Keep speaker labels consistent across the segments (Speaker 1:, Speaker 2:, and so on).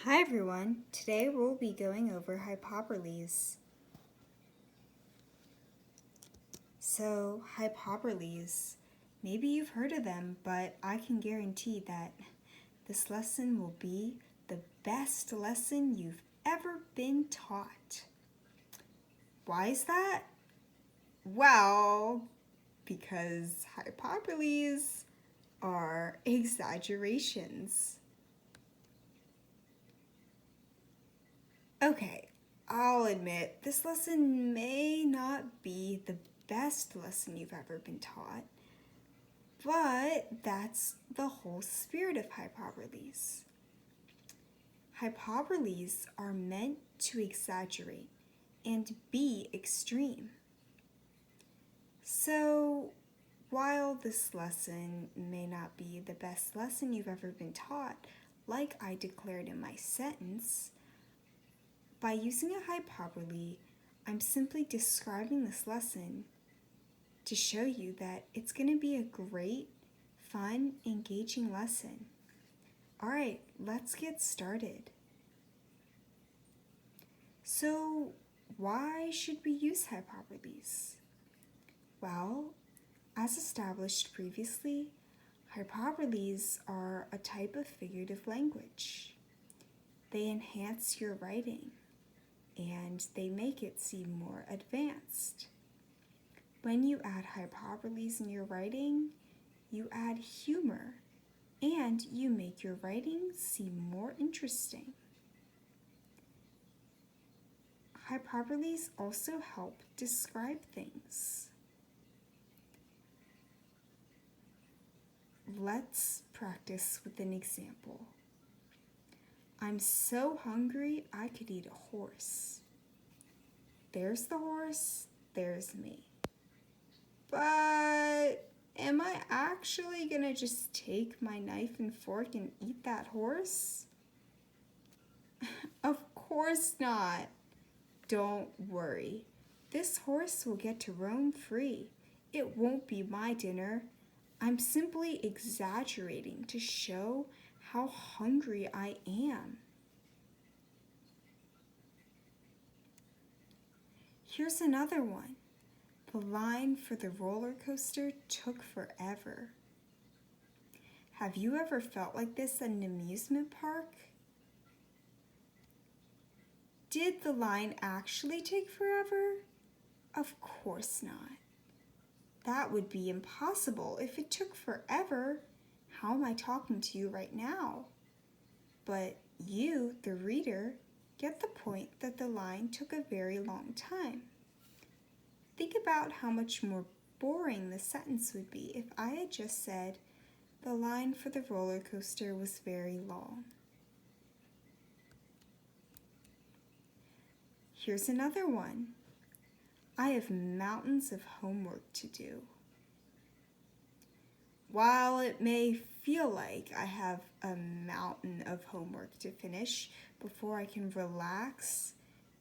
Speaker 1: Hi everyone, today we'll be going over hyperboles. So, hyperboles, maybe you've heard of them, but I can guarantee that this lesson will be the best lesson you've ever been taught. Why is that? Well, because hyperboles are exaggerations. Okay, I'll admit this lesson may not be the best lesson you've ever been taught, but that's the whole spirit of hyperboles. Hyperboles are meant to exaggerate and be extreme. So, while this lesson may not be the best lesson you've ever been taught, like I declared in my sentence, by using a hyperbole, I'm simply describing this lesson to show you that it's going to be a great, fun, engaging lesson. Alright, let's get started. So, why should we use hyperboles? Well, as established previously, hyperboles are a type of figurative language. They enhance your writing, and they make it seem more advanced. When you add hyperboles in your writing, you add humor, and you make your writing seem more interesting. Hyperboles also help describe things. Let's practice with an example. I'm so hungry I could eat a horse. There's the horse, there's me. But am I actually gonna just take my knife and fork and eat that horse? Of course not. Don't worry. This horse will get to roam free. It won't be my dinner. I'm simply exaggerating to show how hungry I am. Here's another one. The line for the roller coaster took forever. Have you ever felt like this at an amusement park? Did the line actually take forever? Of course not. That would be impossible if it took forever. How am I talking to you right now? But you, the reader, get the point that the line took a very long time. Think about how much more boring the sentence would be if I had just said, the line for the roller coaster was very long. Here's another one. I have mountains of homework to do. While it may feel like I have a mountain of homework to finish before I can relax,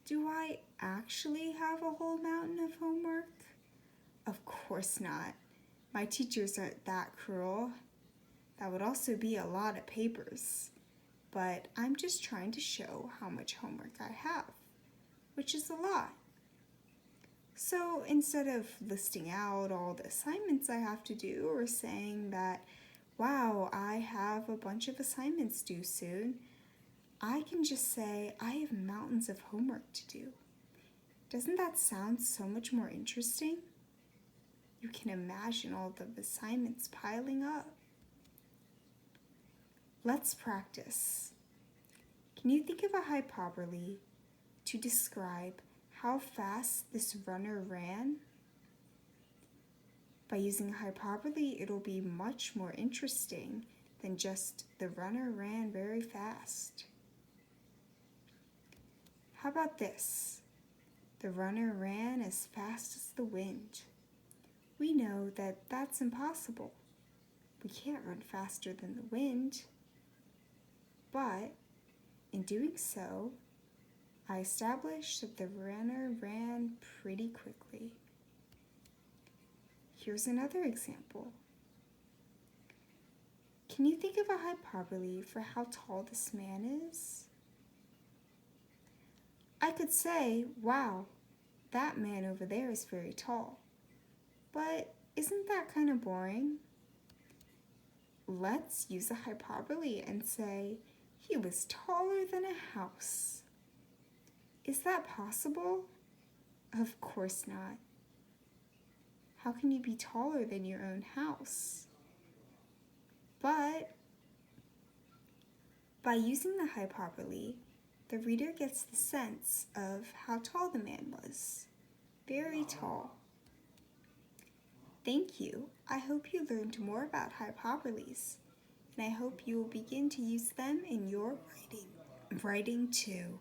Speaker 1: do I actually have a whole mountain of homework? Of course not. My teachers aren't that cruel. That would also be a lot of papers. But I'm just trying to show how much homework I have, which is a lot. So instead of listing out all the assignments I have to do or saying that, wow, I have a bunch of assignments due soon, I can just say I have mountains of homework to do. Doesn't that sound so much more interesting? You can imagine all the assignments piling up. Let's practice. Can you think of a hyperbole to describe how fast this runner ran? By using hyperbole, it'll be much more interesting than just the runner ran very fast. How about this? The runner ran as fast as the wind. We know that that's impossible. We can't run faster than the wind. But in doing so, I established that the runner ran pretty quickly. Here's another example. Can you think of a hyperbole for how tall this man is? I could say, wow, that man over there is very tall. But isn't that kind of boring? Let's use a hyperbole and say, he was taller than a house. Is that possible? Of course not. How can you be taller than your own house? But by using the hyperbole, the reader gets the sense of how tall the man was. Very tall. Thank you. I hope you learned more about hyperboles, and I hope you will begin to use them in your writing too.